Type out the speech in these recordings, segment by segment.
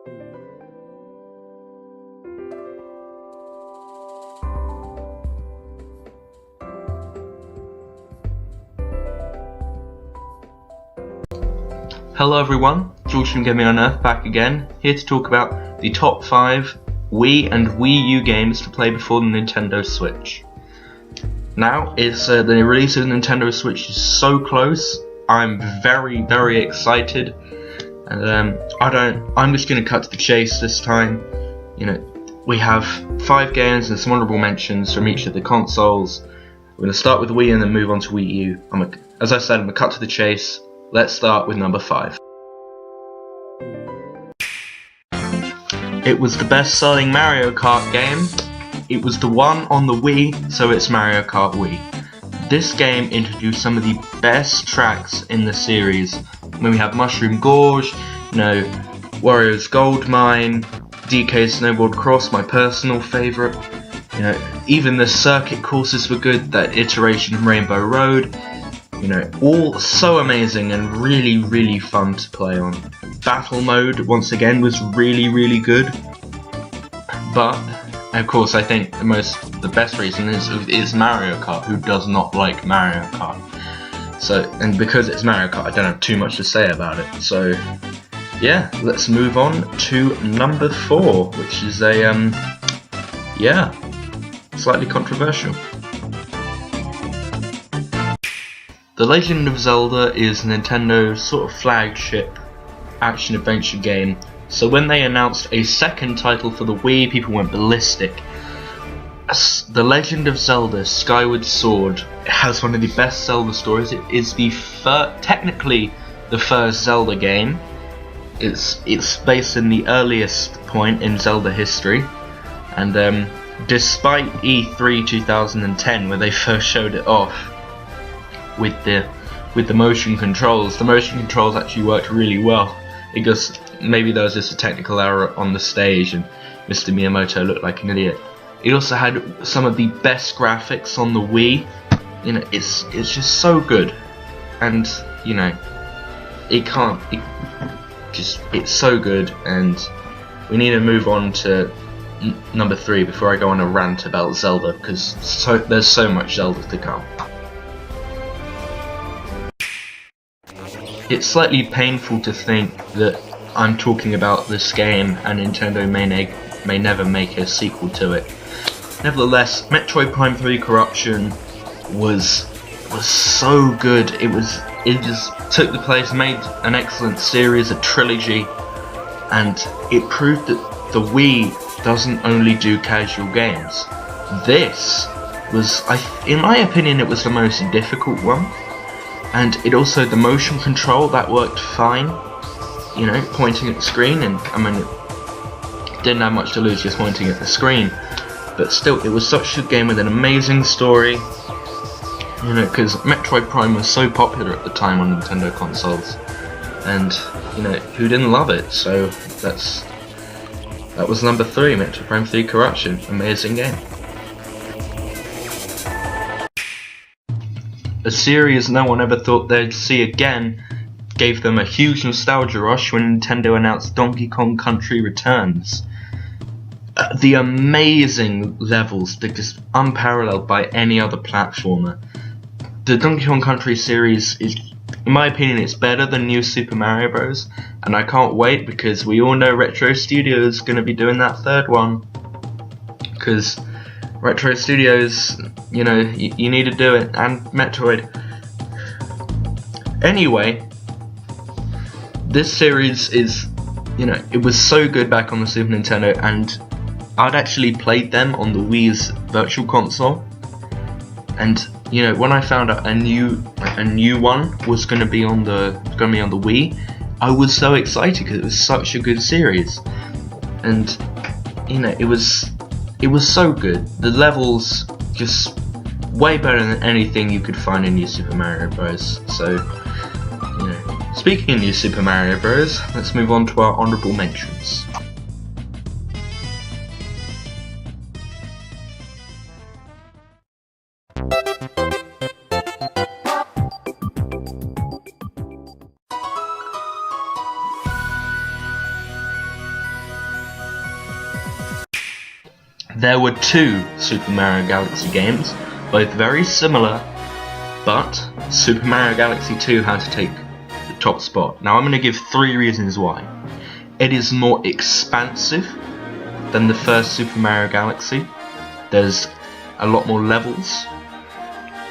Hello everyone, George from Gaming on Earth back again, here to talk about the top 5 Wii and Wii U games to play before the Nintendo Switch. Now, the release of the Nintendo Switch is so close. I'm very excited, and I'm just going to cut to the chase this time. We have 5 games and some honorable mentions from each of the consoles. We're going to start with Wii and then move on to Wii U. As I said, I'm going to cut to the chase. Let's start with number 5. It was the best-selling Mario Kart game. It was the one on the Wii, so it's Mario Kart Wii. This game introduced some of the best tracks in the series. When we have Mushroom Gorge, Wario's Gold Mine, DK's Snowboard Cross, my personal favourite. Even the circuit courses were good. That iteration of Rainbow Road. All so amazing and really fun to play on. Battle mode, once again, was really good. But, of course, I think the best reason is Mario Kart. Who does not like Mario Kart? And because it's Mario Kart, I don't have too much to say about it. So, yeah, let's move on to number 4, which is slightly controversial. The Legend of Zelda is Nintendo's sort of flagship action-adventure game, so when they announced a second title for the Wii, people went ballistic. The Legend of Zelda Skyward Sword has one of the best Zelda stories. It is technically the first Zelda game. It's based in the earliest point in Zelda history, and despite E3 2010, where they first showed it off, with the motion controls actually worked really well. Maybe there was just a technical error on the stage and Mr. Miyamoto looked like an idiot. It also had some of the best graphics on the Wii. It's just so good, and it's so good. And we need to move on to number 3 before I go on a rant about Zelda, because there's so much Zelda to come. It's slightly painful to think that I'm talking about this game and Nintendo may never make a sequel to it. Nevertheless, Metroid Prime 3 Corruption was so good. It just took the place, made an excellent series, a trilogy, and it proved that the Wii doesn't only do casual games. This was, in my opinion, it was the most difficult one. And it also, the motion control, that worked fine, pointing at the screen, and it didn't have much to lose just pointing at the screen, but still, it was such a game with an amazing story, because Metroid Prime was so popular at the time on Nintendo consoles, and, who didn't love it? So, that was number 3, Metroid Prime 3 Corruption, amazing game. A series no one ever thought they'd see again gave them a huge nostalgia rush when Nintendo announced Donkey Kong Country Returns. The amazing levels, they're just unparalleled by any other platformer. The Donkey Kong Country series is, in my opinion, it's better than New Super Mario Bros. And I can't wait, because we all know Retro Studios is going to be doing that 3rd one. Because Retro Studios, you need to do it, and Metroid. Anyway, this series is, it was so good back on the Super Nintendo, and I'd actually played them on the Wii's Virtual Console. And when I found out a new one was going to be on the Wii, I was so excited because it was such a good series, and it was so good. The levels just way better than anything you could find in New Super Mario Bros. So, speaking of New Super Mario Bros., let's move on to our honorable mentions. there were two Super Mario Galaxy games, both very similar, but Super Mario Galaxy 2 had to take the top spot. Now I'm going to give 3 reasons why. It is more expansive than the first Super Mario Galaxy. There's a lot more levels.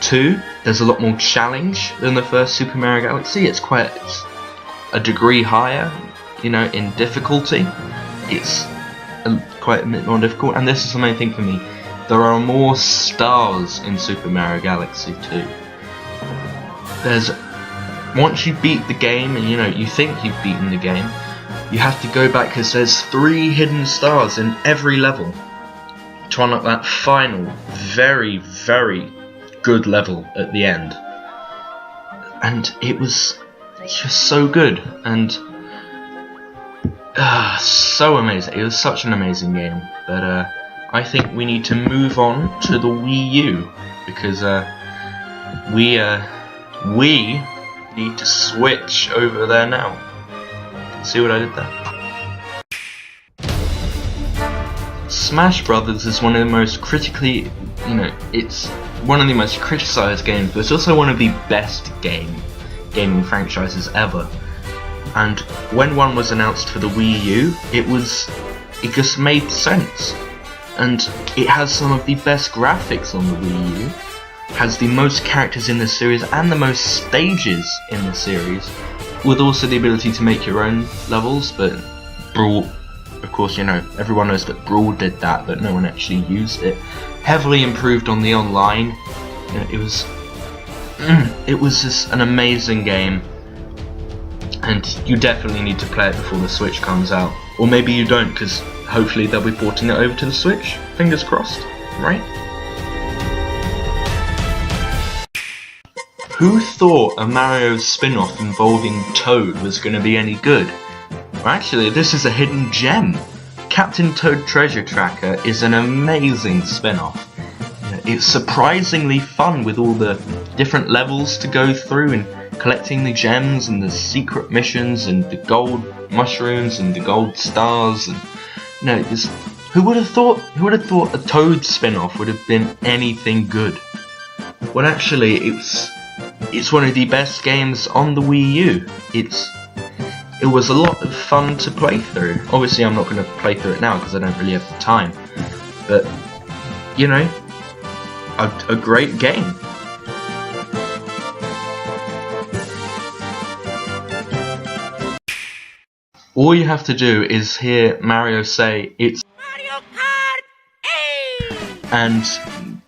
2, there's a lot more challenge than the first Super Mario Galaxy. It's quite a degree higher, you know, in difficulty. It's quite a bit more difficult, and this is the main thing for me. There are more stars in Super Mario Galaxy 2. Once you beat the game, and you know, you think you've beaten the game, you have to go back because there's 3 hidden stars in every level to unlock that final, very, very good level at the end. And it's just so good, and so amazing. It was such an amazing game. But I think we need to move on to the Wii U, because we need to switch over there now. See what I did there? Smash Brothers is one of the most critically, you know, it's one of the most criticized games, but it's also one of the best gaming franchises ever. And when one was announced for the Wii U, it just made sense. And it has some of the best graphics on the Wii U, has the most characters in the series and the most stages in the series, with also the ability to make your own levels. But Brawl, of course, you know, everyone knows that Brawl did that, but no one actually used it. Heavily improved on the online. You know, it was just an amazing game, and you definitely need to play it before the Switch comes out. Or maybe you don't, because hopefully they'll be porting it over to the Switch. Fingers crossed, right? Who thought a Mario spin-off involving Toad was going to be any good? Well, actually, this is a hidden gem. Captain Toad Treasure Tracker is an amazing spin-off. It's surprisingly fun with all the different levels to go through and collecting the gems and the secret missions and the gold mushrooms and the gold stars. And you know, who would have thought a Toad spin-off would have been anything good? Well, actually, it's one of the best games on the Wii U. It was a lot of fun to play through. Obviously, I'm not going to play through it now because I don't really have the time. But you know, a great game. All you have to do is hear Mario say, "It's Mario Kart 8!" And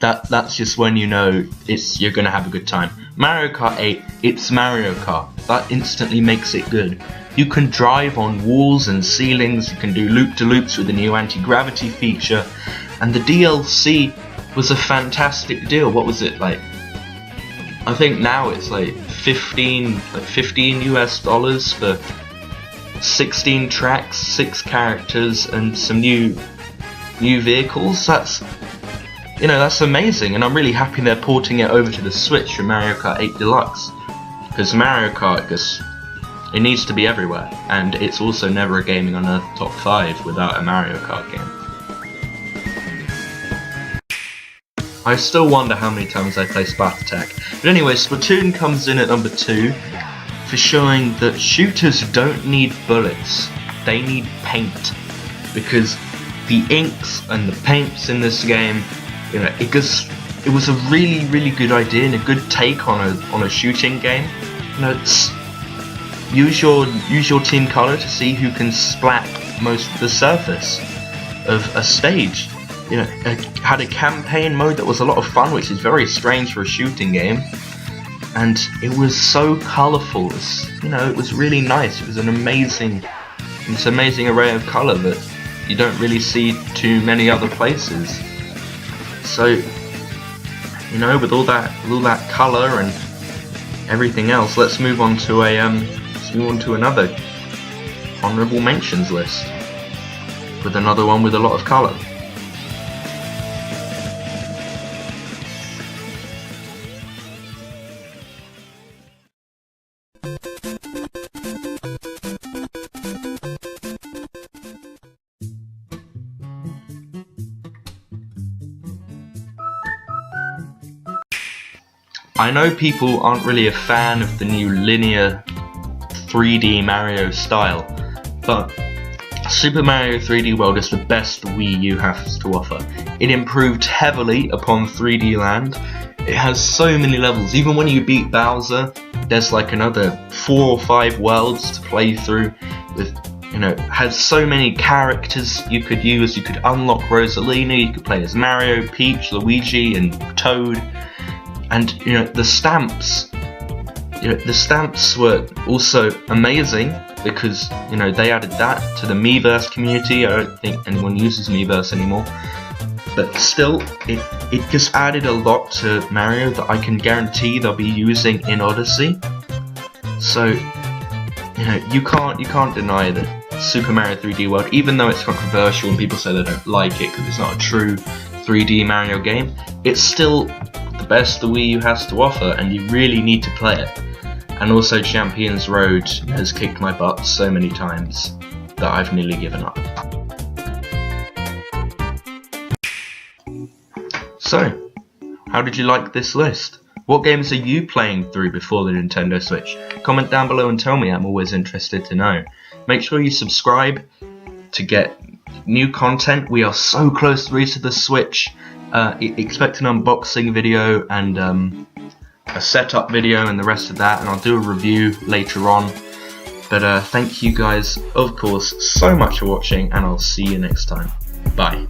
that's just when you know you're gonna have a good time. Mario Kart 8, it's Mario Kart. That instantly makes it good. You can drive on walls and ceilings, you can do loop-de-loops with the new anti-gravity feature, and the DLC was a fantastic deal. What was it, like? I think now it's like 15 US dollars for 16 tracks, 6 characters, and some new vehicles. That's amazing, and I'm really happy they're porting it over to the Switch for Mario Kart 8 Deluxe, because Mario Kart it needs to be everywhere, and it's also never a Gaming on Earth top 5 without a Mario Kart game. I still wonder how many times I play Spark Attack. But anyway, Splatoon comes in at number 2 for showing that shooters don't need bullets, they need paint. Because the inks and the paints in this game, you know, it was a really, really good idea and a good take on a shooting game. You know, use your team color to see who can splat most of the surface of a stage. You know, it had a campaign mode that was a lot of fun, which is very strange for a shooting game, and it was so colourful. It was really nice. It was an amazing array of colour that you don't really see too many other places. So, you know, with all that colour and everything else, let's move on to another honourable mentions list with another one with a lot of colour. I know people aren't really a fan of the new linear 3D Mario style, but Super Mario 3D World is the best Wii U has to offer. It improved heavily upon 3D Land. It has so many levels. Even when you beat Bowser, there's like another 4 or 5 worlds to play through. With, has so many characters you could use. You could unlock Rosalina. You could play as Mario, Peach, Luigi, and Toad. And the stamps. The stamps were also amazing because they added that to the Miiverse community. I don't think anyone uses Miiverse anymore, but still, it just added a lot to Mario that I can guarantee they'll be using in Odyssey. So you can't deny that Super Mario 3D World, even though it's controversial and people say they don't like it because it's not a true 3D Mario game, it's still the best the Wii U has to offer, and you really need to play it. And also Champions Road has kicked my butt so many times that I've nearly given up. So, how did you like this list? What games are you playing through before the Nintendo Switch? Comment down below and tell me, I'm always interested to know. Make sure you subscribe to get new content. We are so close to reach the Switch. Expect an unboxing video and a setup video and the rest of that, and I'll do a review later on. But thank you guys, of course, so much for watching, and I'll see you next time. Bye.